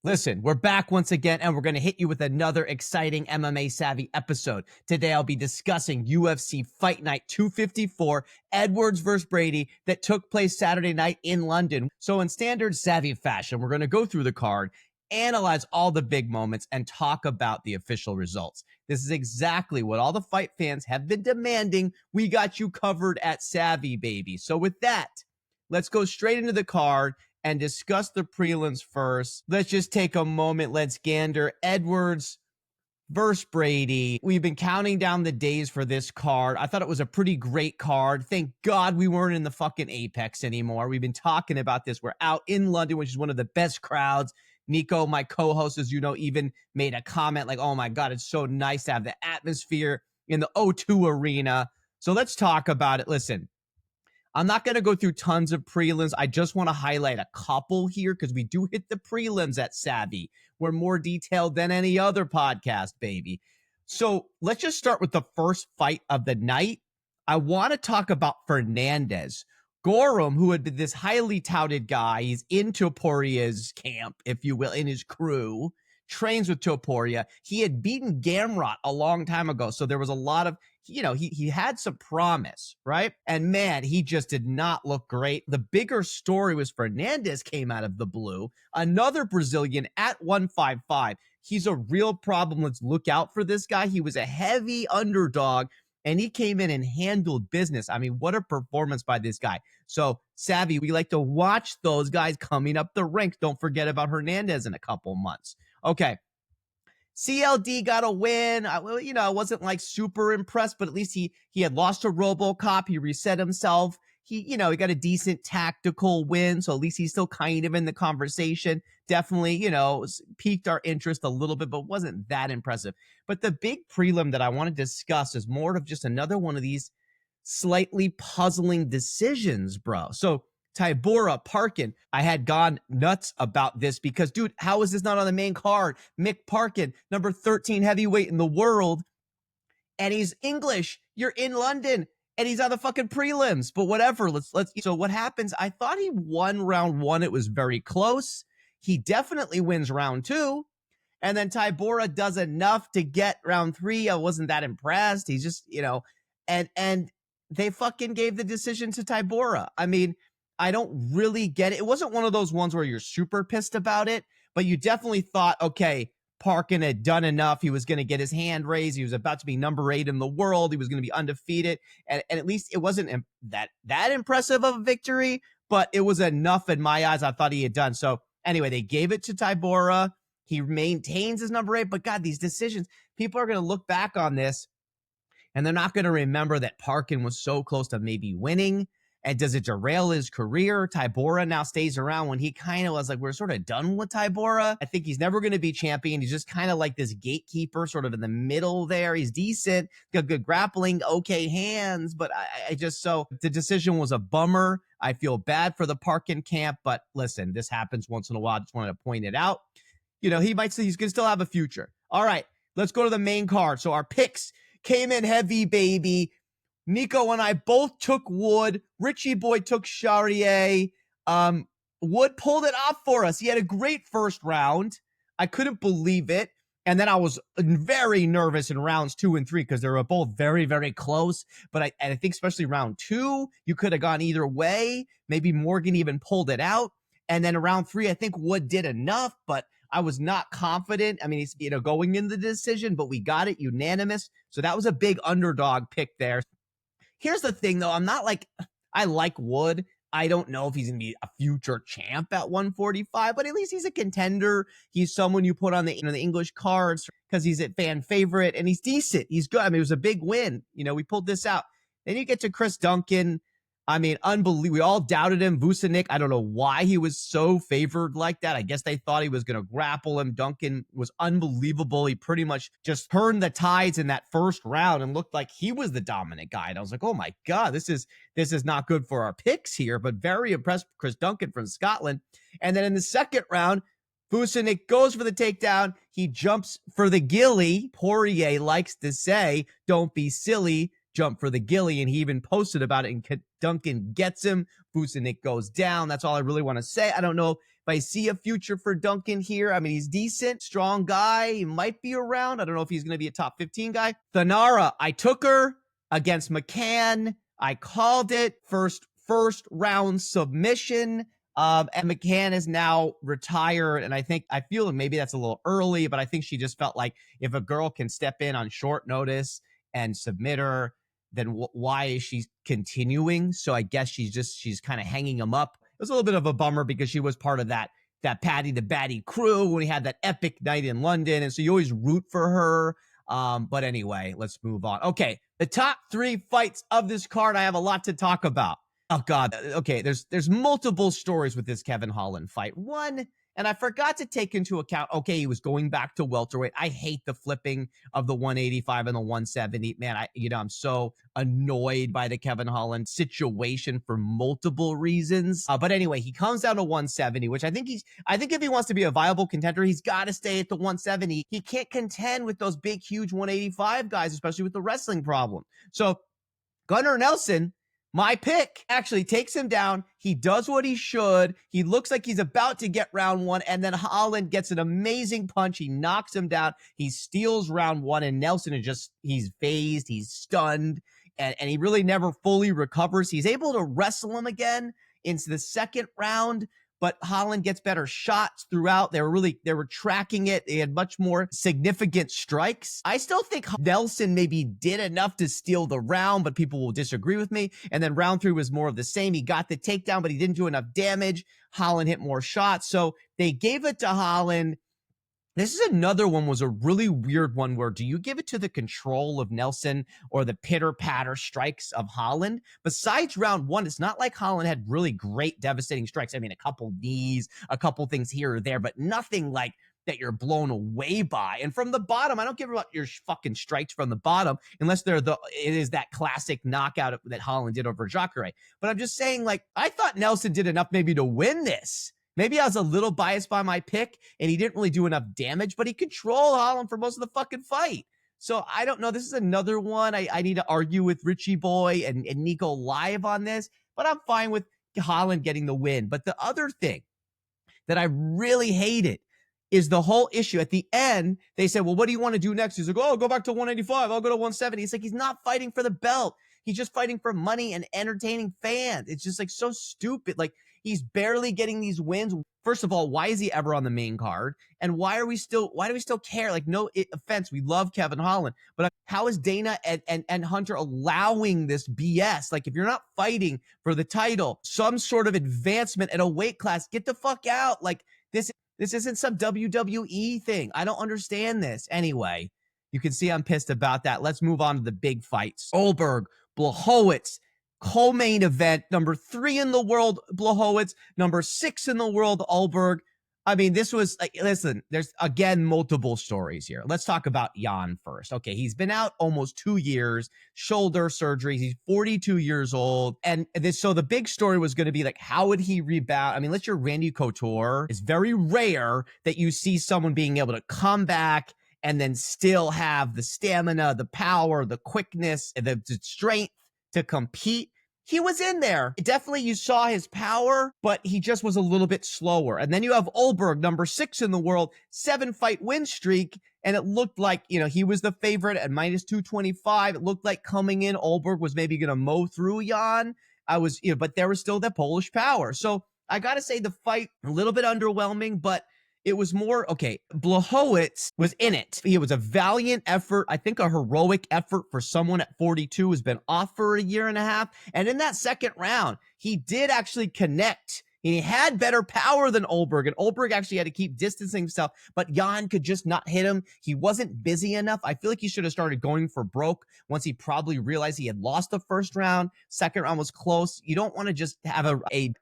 Listen, we're back once again, and we're going to hit you with another exciting MMA Savvy episode. Today, I'll be discussing UFC Fight Night 254, Edwards versus Brady, that took place Saturday night in London. So in standard Savvy fashion, we're going to go through the card, analyze all the big moments, and talk about the official results. This is exactly what all the fight fans have been demanding. We got you covered at Savvy, baby. So with that, let's go straight into the card and discuss the prelims first. Let's just take a moment. Let's gander Edwards versus Brady. We've been counting down the days for this card. I thought it was a pretty great card. Thank God we weren't in the fucking Apex anymore. We've been talking about this. We're out in London, which is one of the best crowds. Nico, my co-host, as you know, even made a comment like, oh my God, it's so nice to have the atmosphere in the O2 arena. So let's talk about it. Listen, I'm not going to go through tons of prelims. I just want to highlight a couple here because we do hit the prelims at Savvy. We're more detailed than any other podcast, baby. So let's just start with the first fight of the night. I want to talk about Fernandez. Gorham, who had been this highly touted guy, he's in Toporia's camp, if you will, in his crew, trains with Topuria. He had beaten Gamrot a long time ago, so there was a lot of, he had some promise, right? And man, he just did not look great. The bigger story was Fernandez came out of the blue, another Brazilian at 155. He's a real problem. Let's look out for this guy. He was a heavy underdog, and he came in and handled business. I mean, what a performance by this guy. So, Savvy, we like to watch those guys coming up the ranks. Don't forget about Hernandez in a couple months. Okay. CLD got a win. I wasn't like super impressed, but at least he had lost to RoboCop. He reset himself. He got a decent tactical win, so at least he's still kind of in the conversation. Definitely, piqued our interest a little bit, but wasn't that impressive. But the big prelim that I want to discuss is more of just another one of these slightly puzzling decisions, bro. So Tybura Parkin, I had gone nuts about this because, dude, how is this not on the main card? Mick Parkin, number 13 heavyweight in the world, and he's English. You're in London, and he's on the fucking prelims. But whatever, let's. So what happens? I thought he won round one. It was very close. He definitely wins round two, and then Tybura does enough to get round three. I wasn't that impressed. He's just, and they fucking gave the decision to Tybura. I mean, I don't really get it. It wasn't one of those ones where you're super pissed about it, but you definitely thought, okay, Parkin had done enough. He was going to get his hand raised. He was about to be number 8 in the world. He was going to be undefeated. And at least it wasn't that impressive of a victory, but it was enough in my eyes. I thought he had done. So anyway, they gave it to Tybura. He maintains his number 8, but God, these decisions, people are going to look back on this and they're not going to remember that Parkin was so close to maybe winning. And does it derail his career? Tybura now stays around when he kind of was like, we're sort of done with Tybura. I think he's never going to be champion. He's just kind of like this gatekeeper sort of in the middle there. He's decent, got good grappling, okay hands. But so the decision was a bummer. I feel bad for the Parkin camp. But listen, this happens once in a while. I just wanted to point it out. He might say he's going to still have a future. All right, let's go to the main card. So our picks came in heavy, baby. Nico and I both took Wood. Richie Boy took Charrier. Wood pulled it off for us. He had a great first round. I couldn't believe it. And then I was very nervous in rounds 2 and 3 because they were both very, very close. But I think especially round 2, you could have gone either way. Maybe Morgan even pulled it out. And then round 3, I think Wood did enough, but I was not confident. I mean, he's going in the decision, but we got it unanimous. So that was a big underdog pick there. Here's the thing, though. I'm not like, I like Wood. I don't know if he's going to be a future champ at 145, but at least he's a contender. He's someone you put on the English cards because he's a fan favorite and he's decent. He's good. I mean, it was a big win. We pulled this out. Then you get to Chris Duncan. I mean, unbelievable. We all doubted him. Vucinic, I don't know why he was so favored like that. I guess they thought he was going to grapple him. Duncan was unbelievable. He pretty much just turned the tides in that first round and looked like he was the dominant guy. And I was like, oh my God, this is not good for our picks here, but very impressed with Chris Duncan from Scotland. And then in the second round, Vucinic goes for the takedown. He jumps for the gilly. Poirier likes to say, don't be silly. jump for the gilly, and he even posted about it, and Duncan gets him. Vucenic goes down. That's all I really want to say. I don't know if I see a future for Duncan here. I mean, he's decent, strong guy. He might be around. I don't know if he's going to be a top 15 guy. Thanara, I took her against McCann. I called it first round submission. And McCann is now retired, and I feel maybe that's a little early, but I think she just felt like if a girl can step in on short notice and submit her, then why is she continuing? So I guess she's kind of hanging him up. It was a little bit of a bummer because she was part of that Paddy the Batty crew when we had that epic night in London, and so you always root for her. But anyway, let's move on. Okay, the top 3 fights of this card. I have a lot to talk about. Oh God. Okay, there's multiple stories with this Kevin Holland fight. One, and I forgot to take into account, okay, he was going back to welterweight. I hate the flipping of the 185 and the 170. Man, I'm so annoyed by the Kevin Holland situation for multiple reasons. But anyway, he comes down to 170, which I think if he wants to be a viable contender, he's got to stay at the 170. He can't contend with those big, huge 185 guys, especially with the wrestling problem. So Gunnar Nelson, my pick, actually takes him down. He does what he should. He looks like he's about to get round 1, and then Holland gets an amazing punch. He knocks him down. He steals round 1, and Nelson he's phased, he's stunned, and he really never fully recovers. He's able to wrestle him again into the second round, but Holland gets better shots throughout. They were tracking it. They had much more significant strikes. I still think Nelson maybe did enough to steal the round, but people will disagree with me. And then round 3 was more of the same. He got the takedown, but he didn't do enough damage. Holland hit more shots. So they gave it to Holland. This is another one, was a really weird one where do you give it to the control of Nelson or the pitter-patter strikes of Holland? Besides round 1, it's not like Holland had really great devastating strikes. I mean, a couple knees, a couple things here or there, but nothing like that you're blown away by. And from the bottom, I don't give about your fucking strikes from the bottom unless it is that classic knockout that Holland did over Jacare. But I'm just saying, like, I thought Nelson did enough maybe to win this. Maybe I was a little biased by my pick, and he didn't really do enough damage, but he controlled Holland for most of the fucking fight. So I don't know. This is another one. I need to argue with Richie Boy and Nico live on this, but I'm fine with Holland getting the win. But the other thing that I really hated is the whole issue. At the end, they said, well, what do you want to do next? He's like, oh, go back to 185. I'll go to 170. It's like he's not fighting for the belt. He's just fighting for money and entertaining fans. It's just like so stupid. Like, he's barely getting these wins. First of all, why is he ever on the main card? And why do we still care? Like, no offense, we love Kevin Holland, but how is Dana and Hunter allowing this BS? Like, if you're not fighting for the title, some sort of advancement at a weight class, get the fuck out. Like, this isn't some WWE thing. I don't understand this. Anyway, you can see I'm pissed about that. Let's move on to the big fights. Olberg, Blachowicz, co-main event, number 3 in the world, Blachowicz, number 6 in the world, Olberg. I mean, this was, like, listen, there's, again, multiple stories here. Let's talk about Jan first. Okay, he's been out almost 2 years, shoulder surgery. He's 42 years old. And so the big story was going to be, like, how would he rebound? I mean, unless you're Randy Couture, it's very rare that you see someone being able to come back and then still have the stamina, the power, the quickness, the strength to compete. He was in there. Definitely you saw his power, but he just was a little bit slower. And then you have Olberg, number 6 in the world, 7-fight win streak. And it looked like, he was the favorite at minus 225. It looked like coming in, Olberg was maybe going to mow through Jan. But there was still that Polish power. So I got to say the fight, a little bit underwhelming, but it was more, okay, Blachowicz was in it. It was a valiant effort. I think a heroic effort for someone at 42 who's been off for a year and a half. And in that second round, he did actually connect. He had better power than Olberg, and Olberg actually had to keep distancing himself, but Jan could just not hit him. He wasn't busy enough. I feel like he should have started going for broke once he probably realized he had lost the first round. Second round was close. You don't want to just have a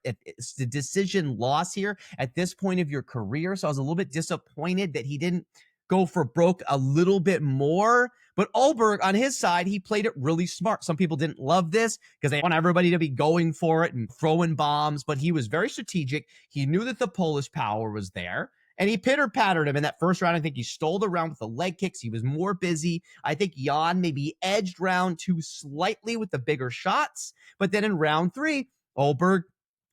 decision loss here at this point of your career. So I was a little bit disappointed that he didn't go for broke a little bit more. But Olberg, on his side, he played it really smart. Some people didn't love this because they want everybody to be going for it and throwing bombs, but he was very strategic. He knew that the Polish power was there, And he pitter-pattered him in that first round. I think he stole the round with the leg kicks. He was more busy. I think Jan maybe edged round 2 slightly with the bigger shots. But then in round 3, Olberg,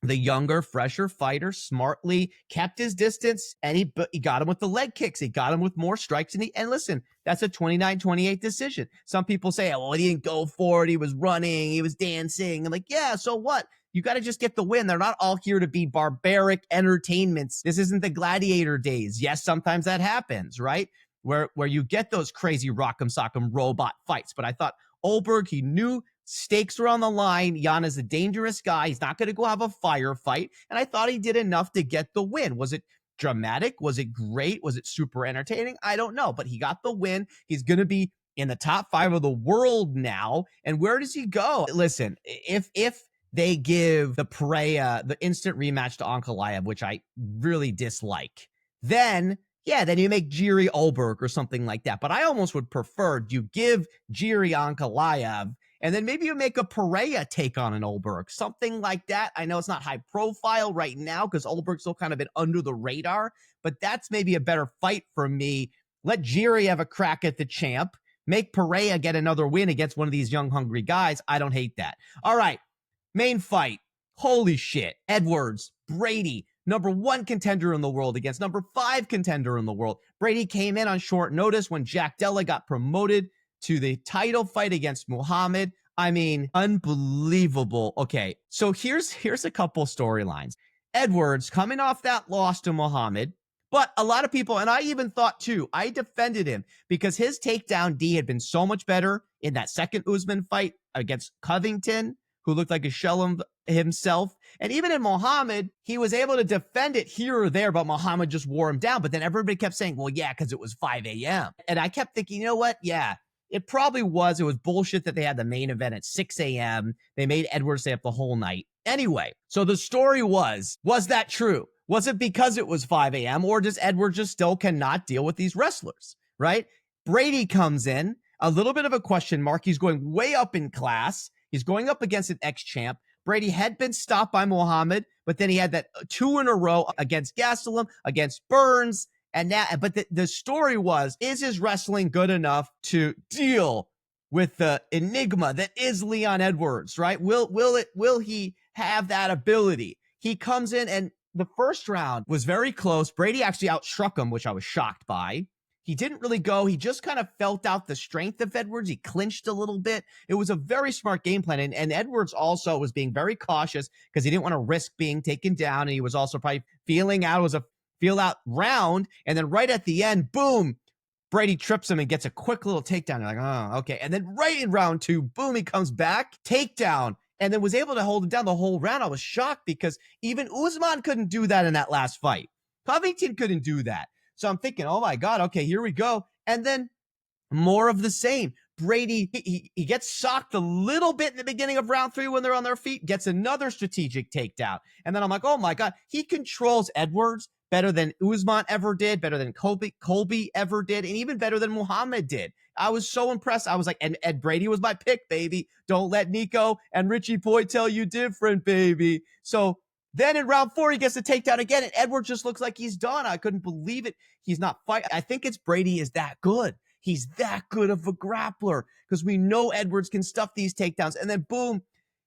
the younger, fresher fighter, smartly kept his distance, and he got him with the leg kicks. He got him with more strikes. And listen, that's a 29-28 decision. Some people say, oh, well, he didn't go for it. He was running. He was dancing. I'm like, yeah, so what? You got to just get the win. They're not all here to be barbaric entertainments. This isn't the gladiator days. Yes, sometimes that happens, right? Where you get those crazy rock'em sock'em robot fights. But I thought Olberg, he knew stakes were on the line. Jan is a dangerous guy. He's not going to go have a firefight. And I thought he did enough to get the win. Was it dramatic? Was it great? Was it super entertaining? I don't know. But he got the win. He's going to be in the top 5 of the world now. And where does he go? Listen, if they give the Pereira the instant rematch to Ankalaev, which I really dislike, then you make Jiri Olberg or something like that. But I almost would prefer you give Jiri Ankalaev, and then maybe you make a Pereira take on an Olberg, something like that. I know it's not high profile right now because Olberg's still kind of been under the radar, but that's maybe a better fight for me. Let Jiri have a crack at the champ. Make Pereira get another win against one of these young, hungry guys. I don't hate that. All right, main fight. Holy shit. Edwards, Brady, number 1 contender in the world against number 5 contender in the world. Brady came in on short notice when Jack Della got promoted to the title fight against Muhammad. I mean, unbelievable. Okay, so here's a couple storylines. Edwards coming off that loss to Muhammad, but a lot of people, and I even thought too, I defended him because his takedown D had been so much better in that second Usman fight against Covington, who looked like a shell of himself. And even in Muhammad, he was able to defend it here or there, but Muhammad just wore him down. But then everybody kept saying, well, yeah, because it was 5 a.m. And I kept thinking, you know what? Yeah, it probably was. It was bullshit that they had the main event at 6 a.m. They made Edwards stay up the whole night. Anyway, so the story was that true? Was it because it was 5 a.m. or does Edwards just still cannot deal with these wrestlers, right? Brady comes in, a little bit of a question mark. He's going way up in class. He's going up against an ex-champ. Brady had been stopped by Muhammad, but then he had that 2 in a row against Gastelum, against Burns, and now. But the story was, is his wrestling good enough to deal with the enigma that is Leon Edwards, right? Will he have that ability? He comes in, and the first round was very close. Brady actually outstruck him, which I was shocked by. He didn't really go. He just kind of felt out the strength of Edwards. He clinched a little bit. It was a very smart game plan. And Edwards also was being very cautious because he didn't want to risk being taken down. And he was also probably feeling out. It was a feel out round. And then right at the end, boom, Brady trips him and gets a quick little takedown. You're like, oh, okay. And then right in round 2, boom, he comes back, takedown, and then was able to hold him down the whole round. I was shocked because even Usman couldn't do that in that last fight. Covington couldn't do that. So I'm thinking, oh my God, okay, here we go. And then more of the same. Brady, he gets socked a little bit in the beginning of round 3 when they're on their feet, gets another strategic takedown. And then I'm like, oh my God, he controls Edwards better than Usman ever did, better than Colby ever did, and even better than Muhammad did. I was so impressed. I was like, and Ed Brady was my pick, baby. Don't let Nico and Richie Boy tell you different, baby. So then in round 4, he gets the takedown again, and Edwards just looks like he's done. I couldn't believe it. He's not fighting. I think it's Brady is that good. He's that good of a grappler because we know Edwards can stuff these takedowns. And then boom,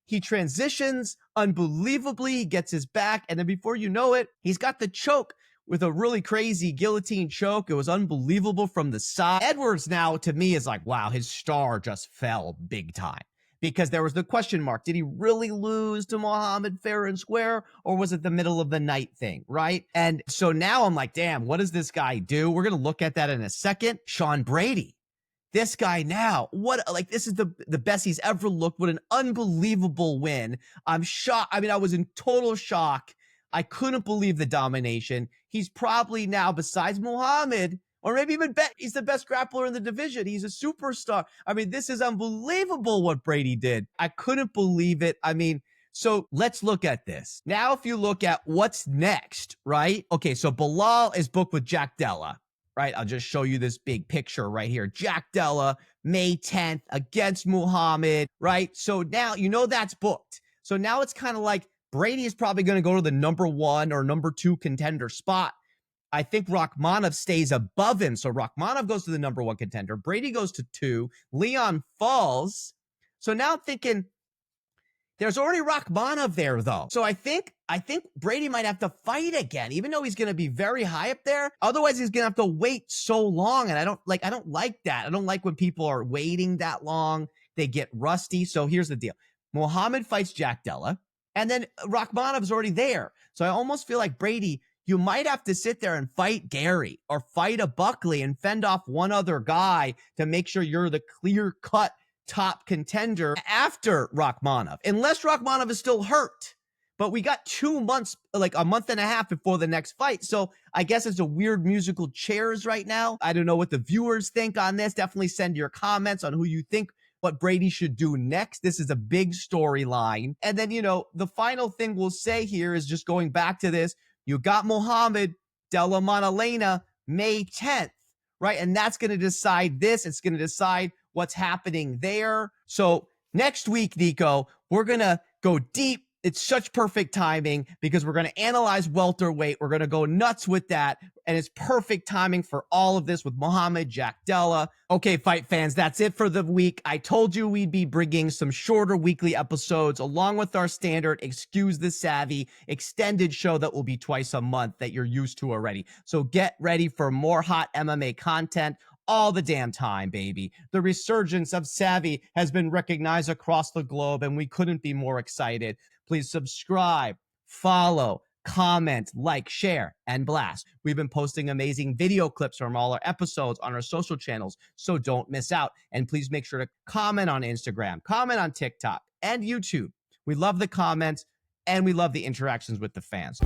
he transitions unbelievably. He gets his back. And then before you know it, he's got the choke with a really crazy guillotine choke. It was unbelievable from the side. Edwards now, to me, is like, wow, his star just fell big time. Because there was the question mark. Did he really lose to Muhammad fair and square? Or was it the middle of the night thing, right? And so now I'm like, damn, what does this guy do? We're going to look at that in a second. Sean Brady. This guy now, this is the best he's ever looked. What an unbelievable win. I'm shocked. I mean, I was in total shock. I couldn't believe the domination. He's probably now, besides Muhammad, or maybe even he's the best grappler in the division. He's a superstar. I mean, this is unbelievable what Brady did. I couldn't believe it. I mean, so let's look at this. Now, if you look at what's next, right? Okay, so Bilal is booked with Jack Della, right? I'll just show you this big picture right here. Jack Della, May 10th against Muhammad, right? So now, you know that's booked. So now it's kind of like Brady is probably going to go to the number 1 or number 2 contender spot. I think Rachmanov stays above him. So Rachmanov goes to the number 1 contender. Brady goes to 2. Leon falls. So now I'm thinking there's already Rachmanov there, though. So I think Brady might have to fight again, even though he's going to be very high up there. Otherwise, he's going to have to wait so long. And I don't like that. I don't like when people are waiting that long. They get rusty. So here's the deal. Muhammad fights Jack Della, and then Rachmanov's already there. So I almost feel like Brady, you might have to sit there and fight Gary or fight a Buckley and fend off one other guy to make sure you're the clear-cut top contender after Rachmanov, unless Rachmanov is still hurt. But we got 2 months, like a month and a half before the next fight. So I guess it's a weird musical chairs right now. I don't know what the viewers think on this. Definitely send your comments on who you think what Brady should do next. This is a big storyline. And then, the final thing we'll say here is just going back to this. You got Muhammad Della Monalena May 10th, right? And that's going to decide this. It's going to decide what's happening there. So next week, Nico, we're going to go deep. It's such perfect timing because we're going to analyze welterweight. We're going to go nuts with that. And it's perfect timing for all of this with Muhammad, Jack Della. Okay, fight fans, that's it for the week. I told you we'd be bringing some shorter weekly episodes along with our standard Excuse the Savvy extended show that will be twice a month that you're used to already. So get ready for more hot MMA content all the damn time, baby. The resurgence of Savvy has been recognized across the globe, and we couldn't be more excited. Please subscribe, follow, comment, like, share, and blast. We've been posting amazing video clips from all our episodes on our social channels, so don't miss out. And please make sure to comment on Instagram, comment on TikTok, and YouTube. We love the comments, and we love the interactions with the fans.